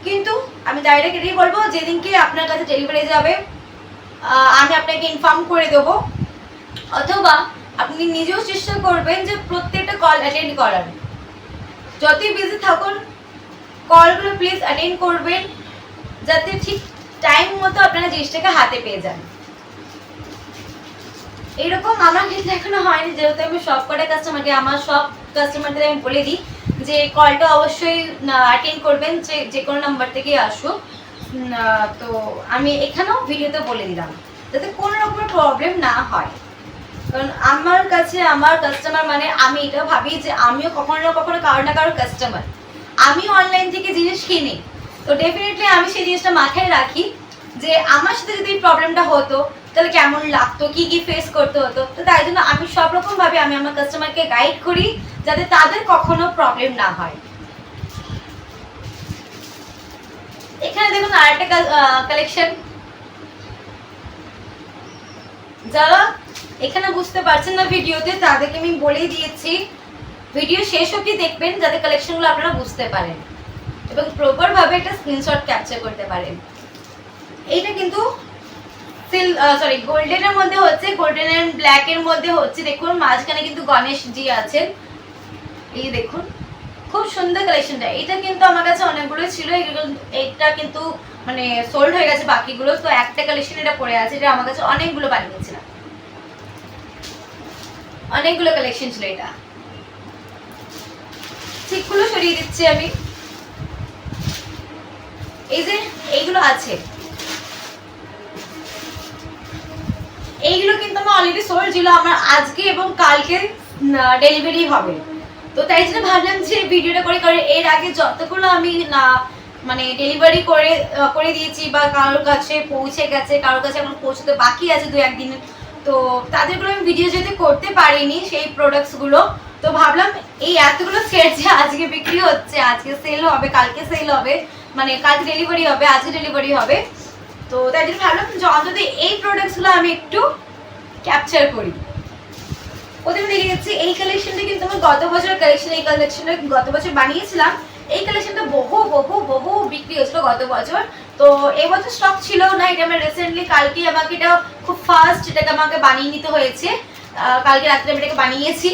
কিন্তু আমি ডাইরেক্ট এটাই বলবো, যেদিনকে আপনার কাছে ডেলিভারি যাবে আমি আপনাকে ইনফর্ম করে দেবো, অথবা আপনি নিজেও চেষ্টা করবেন যে প্রত্যেকটা কল অ্যাটেন্ড করার। যতই বিজি থাকুন কলগুলো প্লিজ অ্যাটেন্ড করবেন, যাতে ঠিক টাইম মতো আপনারা জিনিসটাকে হাতে পেয়ে যান। এরকম আমার ক্ষেত্রে এখনো হয়নি, যেহেতু আমি সব কটা কাস্টমারকে, আমার সব কাস্টমারদের আমি বলে দিই যে কলটা অবশ্যই অ্যাটেন্ড করবেন, যে কোনো নাম্বার থেকে আসুক। তো আমি এখানেও ভিডিওতে বলে দিলাম যাতে কোনো রকমের প্রবলেম না হয়। কারণ আমার কাছে আমার কাস্টমার মানে আমি এটা ভাবি যে আমিও কখনো না কখনো কারো না কারোর কাস্টমার, আমি অনলাইন থেকে জিনিস কিনি, তো ডেফিনেটলি আমি সেই জিনিসটা মাথায় রাখি যে আমার সাথে যদি প্রবলেমটা হতো তাহলে কেমন লাগতো, কি কি ফেস করতে হতো। তো তাই জন্য আমি সব রকম ভাবে আমি আমার কাস্টমারকে গাইড করি যাতে তাদের কখনো প্রবলেম না হয়। এখানে দেখুন আরেকটা কালেকশন, যারা এখানে বুঝতে পারছেন না ভিডিওতে তাদেরকে আমি বলেই দিয়েছি, ভিডিও শেষ অবধি দেখবেন যাতে কালেকশনগুলো আপনারা বুঝতে পারেন এবং প্রপার ভাবে একটা স্ক্রিনশট ক্যাপচার করতে পারেন। এইটা কিন্তু গোল্ডেনের মধ্যে হচ্ছে, গোল্ডেন এন্ড ব্ল্যাক এর মধ্যে হচ্ছে। দেখুন মাঝখানে কিন্তু গণেশ জি আছেন, এই দেখুন খুব সুন্দর কালেকশনটা। এটা কিন্তু আমার কাছে অনেকগুলো ছিল, এইটা কিন্তু মানে সোল্ড হয়ে গেছে বাকিগুলো, তো একটা কালেকশন এটা পড়ে আছে, এটা আমার কাছে অনেকগুলো বানিয়েছিলাম, অনেকগুলো কালেকশন ছিল। এটা ঠিকগুলো সরিয়ে দিচ্ছি আমি, এই যে এইগুলো আছে, এইগুলো কিন্তু আমার অলরেডি সোল্ড ছিল, আমার আজকে এবং কালকে ডেলিভারি হবে। তো তাই জন্য ভাবলাম যে ভিডিওটা করে এর আগে যতগুলো আমি মানে ডেলিভারি করে দিয়েছি বা কারোর কাছে পৌঁছে গেছে, কারোর কাছে এখন পৌঁছতে বাকি আছে 2-1 দিন, তো তাদেরগুলো আমি ভিডিও যেতে করতে পারিনি সেই প্রোডাক্টসগুলো। তো ভাবলাম এই এতগুলো সেট যে আজকে বিক্রি হচ্ছে, আজকে সেল হবে, কালকে সেল হবে, মানে কালকে ডেলিভারি হবে, আজকে ডেলিভারি হবে, তো তাই জন্য ভাবলাম যে অন্তত এই প্রোডাক্টসগুলো আমি একটু ক্যাপচার করি। প্রথমে দেখে যাচ্ছি এই কালেকশনটা কিন্তু আমার গত বছর কালেকশন, এই কালেকশনটা গত বছর বানিয়েছিলাম, এই কালেকশনটা বহু বিক্রি হয়েছিল গত বছর। তো এবছর স্টক ছিল না, এটা আমার রিসেন্টলি কালকে আমাকে এটা খুব ফাস্ট এটাকে আমাকে বানিয়ে নিতে হয়েছে, কালকে রাত্রে আমি এটাকে বানিয়েছি।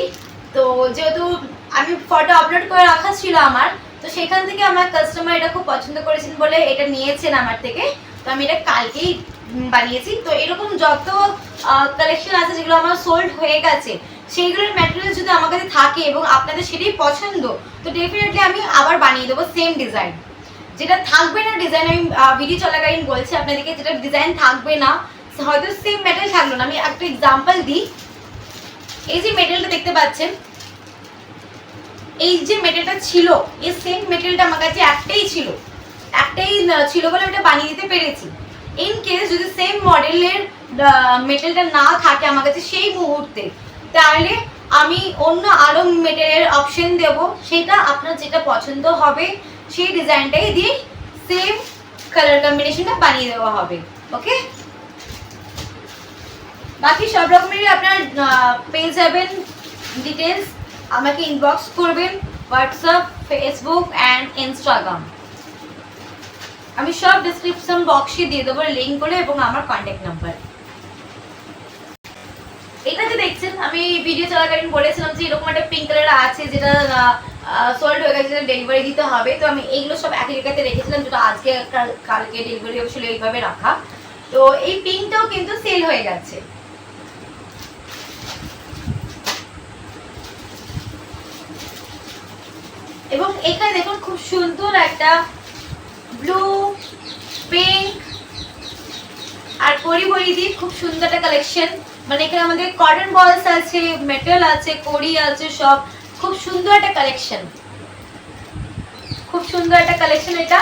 তো যেহেতু আমি ফটো আপলোড করে রাখা ছিল আমার, তো সেখান থেকে আমার কাস্টমার এটা খুব পছন্দ করেছেন বলে এটা নিয়েছেন আমার থেকে, তো আমি এটা কালকেই বানিয়েছি। তো এরকম যত কালেকশন আছে যেগুলো আমার সোল্ড হয়ে গেছে, সেইগুলোর ম্যাটেরিয়াল যদি আমার কাছে থাকে এবং আপনাদের সেটাই পছন্দ, তো ডেফিনেটলি আমি আবার বানিয়ে দেবো সেম ডিজাইন। যেটা থাকবে না ডিজাইন, আমি ভিডিও চলাকালীন বলছি আপনাদেরকে, যেটা ডিজাইন থাকবে না, হয়তো সেম মেটেরিয়াল থাকলো না। আমি একটা এক্সাম্পল দিই, এই যে মেটেরিয়ালটা দেখতে পাচ্ছেন, এই যে মেটেরিয়ালটা ছিল, এই সেম মেটেরিয়ালটা আমার কাছে একটাই ছিল বলে আমি এটা বানিয়ে দিতে পেরেছি। ইন কেস যদি সেম মডেলের মেটেরিয়ালটা না থাকে আমার কাছে সেই মুহূর্তে, তাহলে আমি অন্য আরো মেটেরিয়ালের অপশন দেব, সেটা আপনার যেটা পছন্দ হবে সেই ডিজাইনটাই দিয়ে সেম কালার কম্বিনেশনটা বানিয়ে দেওয়া হবে। ওকে, বাকি সব রকমেরই আপনার পেয়ে যাবেন ডিটেলস, আমাকে ইনবক্স করবেন হোয়াটসঅ্যাপ, ফেসবুক অ্যান্ড ইনস্টাগ্রাম, আমি সব ডেসক্রিপশন বক্সে দিয়ে দেবো লিঙ্ক করে এবং আমার কন্ট্যাক্ট নাম্বার। এটা যে দেখছেন আমি ভিডিও চলাকালীন বলেছিলাম যে এরকম একটা পিঙ্ক কালার আছে, যেটা সোল্ড হয়ে গেছে, ডেলিভারি দিতে হবে। তো আমি এইগুলো সব এক জায়গাতে রেখেছিলাম, যেটা আজকে কালকে ডেলিভারি অবশ্যই এইভাবে রাখা। তো এই পিঙ্কটাও কিন্তু সেল হয়ে গেছে। এবং এখানে দেখুন খুব সুন্দর একটা ব্লু, পিঙ্ক আর পরি দিয়ে খুব সুন্দর একটা কালেকশন। মানে এখানে আমাদের কটন বলস আছে, মেটাল আছে, কড়ি আছে, সব খুব সুন্দর একটা কালেকশন, খুব সুন্দর একটা কালেকশন। এটা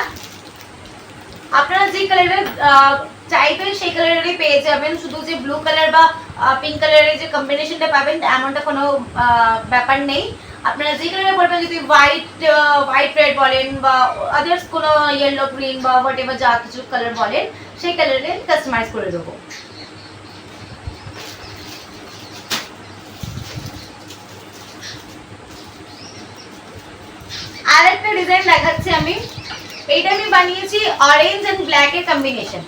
আপনারা যে কালারের চাইবেন সেই কালারেরই পেয়ে যাবেন। শুধু যে ব্লু কালার বা পিঙ্ক কালারের যে কম্বিনেশনটা পাবেন এমনটা কোনো ব্যাপার নেই। আপনারা যে কালারে বলবেন, যদি হোয়াইট রেড বলেন বা আদার্স কোনো ইয়েলো গ্রিন বা হোয়াট এভার যা কিছু কালার বলেন, সেই কালারে কাস্টমাইজ করে দেবো। আর একটা ডিজাইন দেখাচ্ছি আমি। এইটা আমি বানিয়েছি অরেঞ্জ এন্ড ব্ল্যাক এর কম্বিনেশন।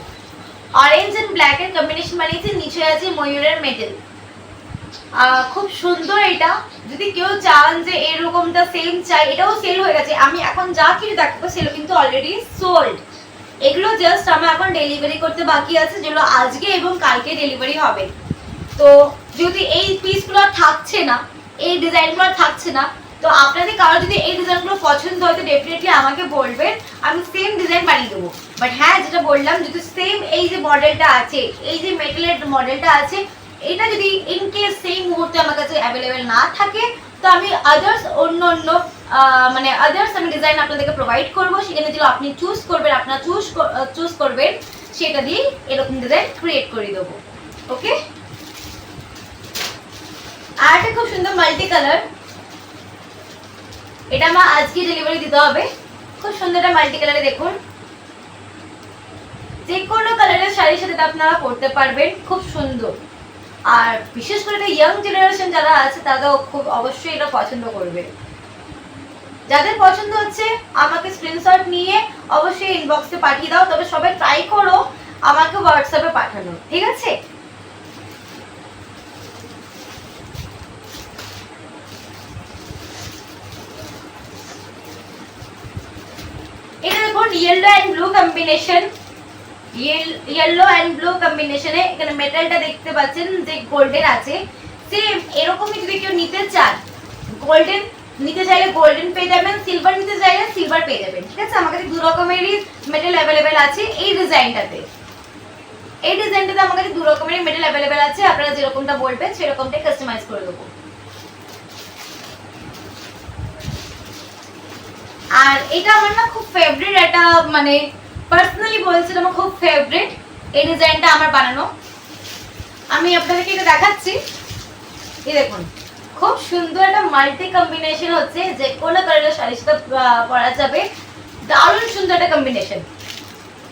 অরেঞ্জ এন্ড ব্ল্যাক এর কম্বিনেশন বানিয়েছি, নিচে আছে ময়ূরের মেডেল। খুব সুন্দর এটা। যদি কেউ চান যে এরকমটা সেম চাই, এটাও সেল হয়ে গেছে। আমি এখন যা কিছু দেখাবো সেগুলো কিন্তু অলরেডি সোল্ড। এগুলো জাস্ট আমার এখন ডেলিভারি করতে বাকি আছে, যেগুলো আজকে এবং কালকে ডেলিভারি হবে। তো যদি এই পিসগুলো থাকছে না, এই ডিজাইনগুলো থাকছে না, তো আপনাদের কারো যদি এই ডিজাইনগুলো পছন্দ হয় তো ডেফিনেটলি আমাকে বলবেন, আমি সেম ডিজাইন বানিয়ে দেবো। বাট হ্যাঁ, যেটা বললাম, যদি সেম এই যে মডেলটা আছে, এই যে মেটালের মডেলটা আছে, এটা যদি ইন কেস সেই মুহূর্তে আমার কাছে অ্যাভেলেবেল না থাকে, তো আমি আদার্স অন্য মানে আদার্স আমি ডিজাইন আপনাদেরকে প্রোভাইড করবো। সেখানে যেগুলো আপনি চুজ করবেন, আপনারা চুজ করবেন, সেটা দিয়ে এরকম ডিজাইন ক্রিয়েট করে দেবো। ওকে, আর একটা খুব সুন্দর মাল্টি কালার, এটা আমার আজকে ডেলিভারি দিতে হবে। খুব সুন্দর একটা মাল্টি কালারে, দেখুন যে কোনো কালারের শাড়ির সাথে আপনারা পরতে পারবেন, খুব সুন্দর। আর বিশেষ করে এটা ইয়াং জেনারেশন যারা আছে তারাও খুব অবশ্যই এটা পছন্দ করবে। যাদের পছন্দ হচ্ছে আমাকে স্ক্রিনশট নিয়ে অবশ্যই ইনবক্সে পাঠিয়ে দাও। তবে সবাই ট্রাই করো আমাকে হোয়াটসঅ্যাপে পাঠানো, ঠিক আছে? এটা দেখুন yellow and blue combination, yellow and blue কম্বিনেশনে এখানে মেটালটা দেখতে পাচ্ছেন যে গোল্ডেন আছে। সেম এরকমই যদি কেউ নিতে চান, গোল্ডেন নিতে চাইলে গোল্ডেন পেয়ে যাবেন, সিলভার নিতে চাইলে সিলভার পেয়ে যাবেন, ঠিক আছে? আমার কাছে দু রকমেরই মেটাল অ্যাভেলেবেল আছে। এই ডিজাইনটাতে আমার কাছে দু রকমের মেটাল অ্যাভেলেবেল আছে। আপনারা যেরকমটা বলবেন সেরকমটাই কাস্টমাইজ করে দেবো। আর এটা আমার না খুব ফেভারিট, এটা মানে পার্সোনালি বলছি আমার খুব ফেভারিট এই ডিজাইনটা আমার বানানো। আমি আপনাদেরকে এটা দেখাচ্ছি। এই দেখুন খুব সুন্দর একটা মাল্টি কম্বিনেশন হচ্ছে, যে কোনো কালারের শাড়ির সাথে পরা যাবে। দারুণ সুন্দর একটা কম্বিনেশন।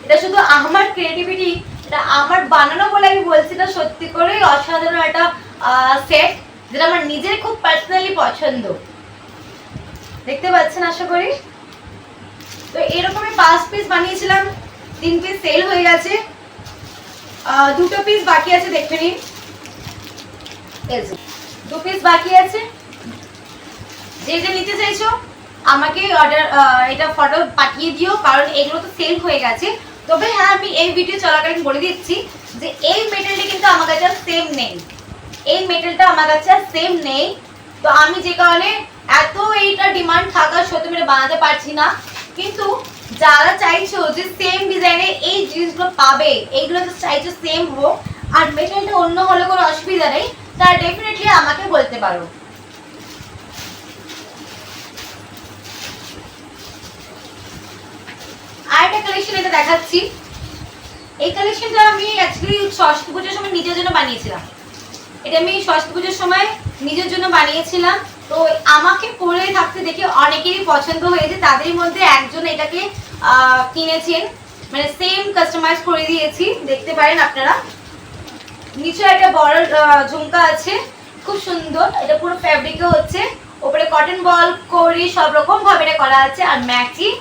এটা শুধু আমার ক্রিয়েটিভিটি, এটা আমার বানানো বলে আমি বলছি না, সত্যি করেই অসাধারণ একটা সেট, যেটা আমার নিজের খুব পার্সোনালি পছন্দ। দেখতে পাচ্ছেন আশা করি। তো এরকমই 5 পিস বানিয়েছিলাম, 3 পিস সেল হয়ে গেছে, 2টো পিস বাকি আছে, দেখে নিন। 2 পিস বাকি আছে। যে যে নিতে চাইছো আমাকে অর্ডার এটা ফটো পাঠিয়ে দিও, কারণ এগুলো তো সেল হয়ে গেছে। তবে হ্যাঁ, আমি এই ভিডিও চলাকালীন বলে দিচ্ছি যে এই মেটেরিয়ালটা কিন্তু আমার কাছে সেম নেই, এই মেটেরিয়ালটা আমার কাছে সেম নেই। তো আমি যে কারণে এত এইটা ডিমান্ড থাকা সত্ত্বেও আমি বানাতে পারছি না। কিন্তু যারা চাইছো যে সেম ডিজাইনে এই জিনিসগুলো পাবে, এইগুলো তো চাইছো সেম হোক আর মেটেরিয়ালটা অন্য হলে কোনো অসুবিধা নেই, তারা ডেফিনেটলি আমাকে বলতে পারো। আরেকটা কালেকশন এটা দেখাচ্ছি। এই কালেকশনটা আমি অ্যাকচুয়ালি সরস্বতী পুজোর সময় নিজের জন্য বানিয়েছিলাম। এটা আমি সরস্বতী পুজোর সময় নিজের জন্য বানিয়েছিলাম। তো আমাকে পরে থাকতে দেখে অনেকেরই পছন্দ হয়েছে, তাদের মধ্যে একজন এটাকে কিনেছেন, মানে সেম কাস্টমাইজ করে দিয়েছি, দেখতে পারেন আপনারা। নিচে একটা বড় ঝুমকা আছে, খুব সুন্দর। এটা পুরো ফ্যাব্রিকে হচ্ছে, উপরে কটন বল কড়ি সব রকম ভাবে এটা করা আছে। আর ম্যাচিং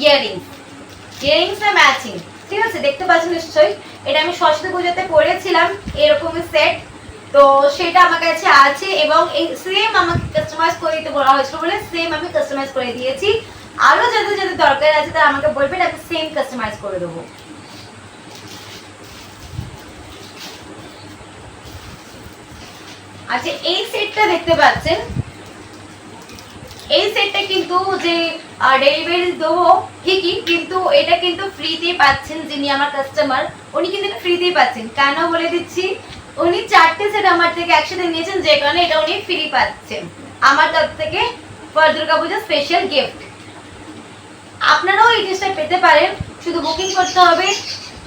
ইয়ারিংস ম্যাচিং, ঠিক আছে? দেখতে পাচ্ছেন নিশ্চয়ই। এটা আমি সরস্বতী পুজোতে পরেছিলাম এরকমই সেট। তো সেটা আমার কাছে আছে এবং এই সেম আমাকে কাস্টমাইজ করে দিতে বলা হয়েছিল বলে সেম আমি কাস্টমাইজ করে দিয়েছি। আরো যাদের যাদের দরকার আছে তারা আমাকে বলবেন, আমি সেম কাস্টমাইজ করে দেবো। আচ্ছা, এই সেটটা দেখতে পাচ্ছেন, এই সেটটা কিন্তু যে ডেলিভারি দেবো ঠিকই, কিন্তু এটা কিন্তু ফ্রিতেই পাচ্ছেন। যিনি আমার কাস্টমার উনি কিন্তু ফ্রিতেই পাচ্ছেন। কেন বলে দিচ্ছি, উনি 4টে সেট আমার থেকে একসাথে নিয়েছেন, যে কারণে এটা উনি ফ্রি পাচ্ছেন আমার তরফ থেকে ফর দুর্গাপূজা স্পেশাল গিফট। আপনারাও এই জিনিসটা পেতে পারেন, শুধু বুকিং করতে হবে।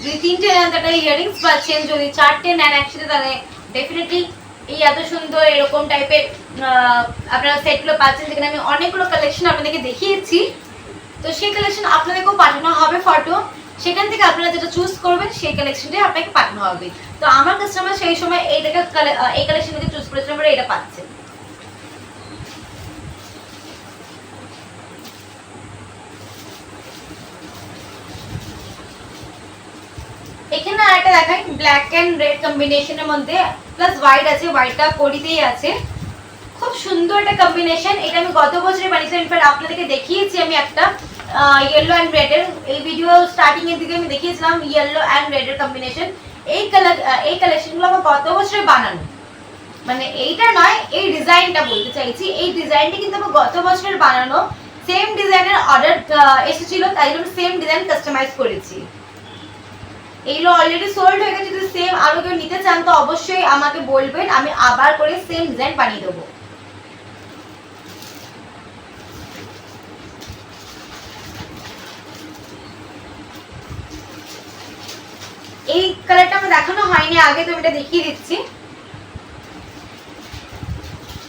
যদি 3টে নেন তাহলে ইয়ারিংস পাচ্ছেন, যদি 4টে নেন একসাথে তাহলে ডেফিনেটলি এই এত সুন্দর এরকম টাইপের আপনারা সেটগুলো পাচ্ছেন, যেখানে আমি অনেকগুলো কালেকশন আপনাদেরকে দেখিয়েছি। তো সেই কালেকশন আপনাদেরকেও পাঠানো হবে ফটো, সেখান থেকে আপনারা যেটা চুজ করবেন সেই কালেকশনটাই আপনাকে পাঠানো হবে। তো আমার কাস্টমার সেই সময় এইটাকে এই কালেকশনটাকে চুজ করেছিলাম বলে এটা পাচ্ছে। এখানে আরেকটা দেখাই, ব্ল্যাক এন্ড রেড কম্বিনেশনের মধ্যে প্লাস হোয়াইট আছে, হোয়াইটটা কড়িতেই আছে। খুব সুন্দর একটা কম্বিনেশন। এটা আমি গত বছরে বানিয়েছিলাম, ইনফ্যাক্ট আপনাদেরকে দেখিয়েছি আমি একটা ইয়েলো অ্যান্ড রেডের। এই ভিডিও স্টার্টিং এর দিকে আমি দেখিয়েছিলাম ইয়েলো অ্যান্ড রেডের কম্বিনেশন। এই কালেকশনগুলো আমার গত বছরে বানানো, মানে এইটা নয়, এই ডিজাইনটা বলতে চাইছি। এই ডিজাইনটা কিন্তু আমার গত বছরের বানানো, সেম ডিজাইনের অর্ডার এসেছিল, তাই জন্য সেম ডিজাইন কাস্টমাইজ করেছি। এইগুলো অলরেডি সোল্ড হয়ে গেছে। যদি সেম আরো কেউ নিতে চান তো অবশ্যই আমাকে বলবেন, আমি আবার করে সেম ডিজাইন বানিয়ে দেবো। এই কালারটা আমার দেখানো হয়নি আগে, তো এটা দেখিয়ে দিচ্ছি।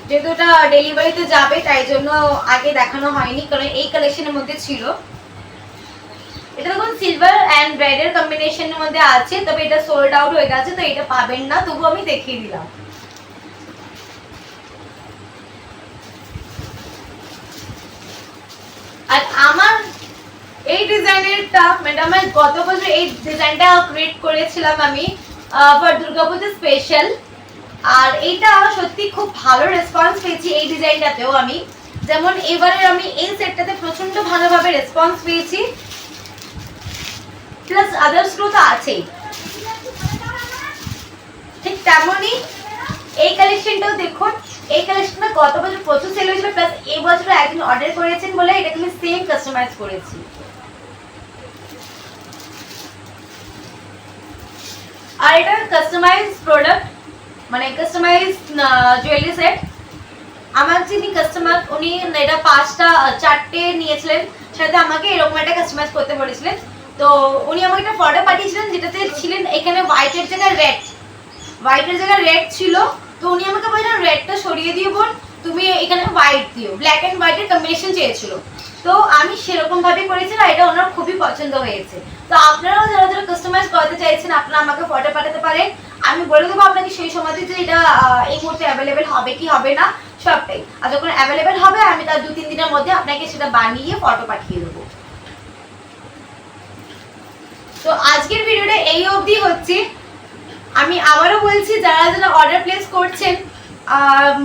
যেহেতু এটা ডেলিভারিতে যাবে তাই জন্য আগে দেখানো হয়নি, কারণ এই কালেকশনের মধ্যে ছিল। এটা দেখুন সিলভার অ্যান্ড রেডের কম্বিনেশনের মধ্যে আছে, তবে এটা সোল্ড আউট হয়ে গেছে, তো এটা পাবেন না, তবু আমি দেখিয়ে দিলাম। আর আমার এই ডিজাইনেরটা মানে আমার গত বছর এই ডিজাইনটা ক্রিয়েট করেছিলাম আমি ফর দুর্গাপূজা স্পেশাল। আর এইটা সত্যি খুব ভালো রেসপন্স পেয়েছি এই ডিজাইনটাতেও আমি। যেমন এবারে আমি এই সেটটাতে প্রচন্ড ভালোভাবে রেসপন্স পেয়েছি, প্লাস আদার্সগুলো তো আছেই। ঠিক তেমনই এই কালেকশনটাও দেখুন। এই কালেকশনটা গত বছর প্রচুর সেল হয়েছিল, প্লাস এই বছর একজন অর্ডার করেছেন বলে এটাকে আমি সেম কাস্টমাইজ করেছি। আর এটা কাস্টমাইজ প্রোডাক্ট, মানে কাস্টমাইজ জুয়েলারি সেট। আমার যিনি কাস্টমার উনি এটা 4টে নিয়েছিলেন, সাথে আমাকে এরকম একটা কাস্টমাইজ করতে বলেছিলেন। তো উনি আমাকে একটা ফটো পাঠিয়েছিলেন যেটাতে ছিলেন এখানে হোয়াইটের জায়গায় রেড ছিল। তো উনি আমাকে বললেন রেডটা সরিয়ে দিয়ে বোন, তুমি এখানে হোয়াইট দিও, ব্ল্যাক এন্ড হোয়াইটের কম্বিনেশন চেয়েছিল। তো আমি সেরকম ভাবে করেছি, আর এটা ওনার খুবই পছন্দ হয়েছে। তো আপনারাও যারা যারা কাস্টমাইজ করতে চাইছেন আপনারা আমাকে ফটো পাঠাতে পারেন, আমি বলে দেবো আপনাকে সেই সময়তে যে এটা এই মুহূর্তে অ্যাভেলেবেল হবে কি হবে না সবটাই। আর যখন অ্যাভেলেবেল হবে আমি তার 2-3 দিনের মধ্যে আপনাকে সেটা বানিয়ে ফটো পাঠিয়ে দেবো। তো আজকের ভিডিওটা এই অবধি হচ্ছে। আমি আবারও বলছি, যারা যারা অর্ডার প্লেস করছেন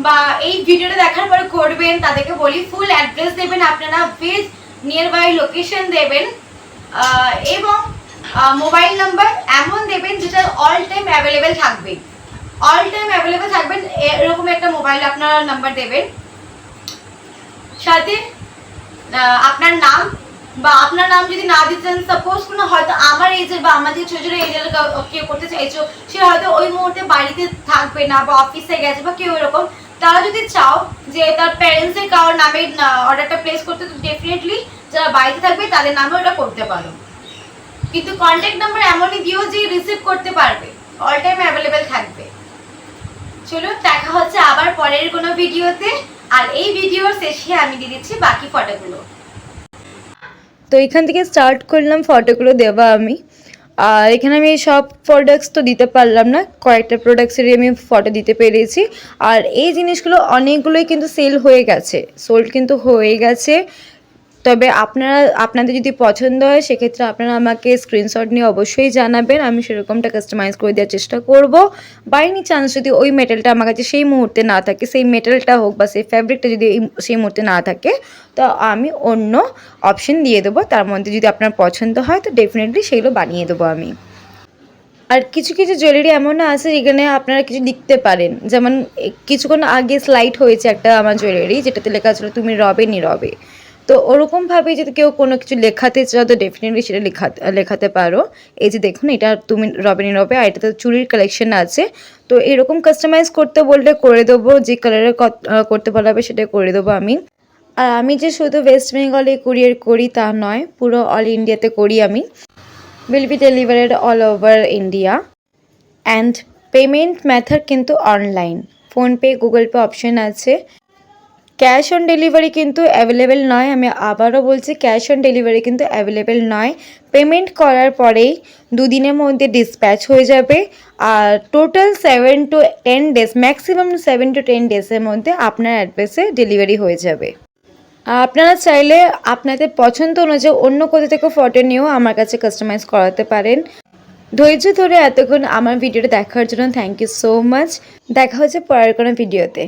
বা এই ভিডিওটা দেখার পরে করবেন তাদেরকে বলি ফুল অ্যাড্রেস দেবেন আপনারা, উইথ নিয়ার বাই লোকেশন দেবেন, এবং মোবাইল নাম্বার এমন দেবেন যেটা অল টাইম অ্যাভেলেবেল থাকবে। এরকম একটা মোবাইল আপনার নাম্বার দেবেন, সাথে আপনার নাম, বা আপনার নাম যদি না দিতেন, সাপোজ কোনো হয়তো আমার এজের বা আমাদের ছোট ছোট এজের কেউ করতে চাইছো, সে হয়তো ওই মুহূর্তে বাড়িতে থাকবে না বা অফিসে গেছে বা কেউ এরকম, তারা যদি চাও যে তার প্যারেন্টসের কারোর নামে অর্ডারটা প্লেস করতে, তো ডেফিনেটলি যারা বাড়িতে থাকবে তাদের নামে ওটা করতে পারো। কিন্তু কন্ট্যাক্ট নাম্বার এমনই দিও যে রিসিভ করতে পারবে, অল টাইম অ্যাভেলেবেল থাকবে। চলো দেখা হচ্ছে আবার পরের কোনো ভিডিওতে। আর এই ভিডিওর শেষে আমি দিয়ে দিচ্ছি বাকি ফটোগুলো। তো এখান থেকে স্টার্ট করলাম ফটোগুলো দেওয়া আমি। আর এখানে আমি সব প্রোডাক্টস তো দিতে পারলাম না, কয়েকটা প্রোডাক্টসেরই আমি ফটো দিতে পেরেছি। আর এই জিনিসগুলো অনেকগুলোই কিন্তু সোল্ড কিন্তু হয়ে গেছে। তবে আপনাদের যদি পছন্দ হয় সেক্ষেত্রে আপনারা আমাকে স্ক্রিনশট নিয়ে অবশ্যই জানাবেন, আমি সেরকমটা কাস্টমাইজ করে দেওয়ার চেষ্টা করব। বাই এনি চান্স যদি ওই মেটেলটা আমার কাছে সেই মুহূর্তে না থাকে, সেই মেটেলটা হোক বা সেই ফ্যাব্রিকটা যদি সেই মুহূর্তে না থাকে, তো আমি অন্য অপশন দিয়ে দেবো। তার মধ্যে যদি আপনার পছন্দ হয় তো ডেফিনেটলি সেগুলো বানিয়ে দেবো আমি। আর কিছু কিছু জুয়েলারি এমনও আছে যেখানে আপনারা কিছু লিখতে পারেন, যেমন কিছুক্ষণ আগে স্লাইড হয়েছে একটা আমার জুয়েলারি, যেটাতে লেখা ছিল তুমি রবে নীরবে। তো ওরকমভাবে যদি কেউ কোনো কিছু লেখাতে চাও তো ডেফিনেটলি সেটা লেখাতে পারো। এই যে দেখুন, এটা তুমি রবে নীরবে, আর এটাতে চুড়ির কালেকশন আছে। তো এরকম কাস্টমাইজ করতে বললে করে দেবো, যে কালারের করতে বলা হবে সেটা করে দেবো আমি। আর আমি যে শুধু ওয়েস্ট বেঙ্গলে কুরিয়ার করি তা নয়, পুরো অল ইন্ডিয়াতে করি আমি। will be delivered all over India and payment method কিন্তু online, PhonePe Google Pay option আছে। ক্যাশ অন ডেলিভারি কিন্তু অ্যাভেলেবেল নয়, আমি আবারও বলছি ক্যাশ অন ডেলিভারি কিন্তু অ্যাভেলেবেল নয়। পেমেন্ট করার পরেই 2 দিনের মধ্যে ডিসপ্যাচ হয়ে যাবে। আর total 7 to 10 days, maximum 7 to 10 ডেজের মধ্যে আপনার অ্যাড্রেসে ডেলিভারি হয়ে যাবে। আপনারা চাইলে আপনাদের পছন্দ অনুযায়ী অন্য কোথা থেকে ফটো নিয়েও আমার কাছে কাস্টমাইজ করাতে পারেন। ধৈর্য ধরে এতক্ষণ আমার ভিডিওটা দেখার জন্য থ্যাংক ইউ সো মাচ। দেখা হচ্ছে পরের কোনো ভিডিওতে।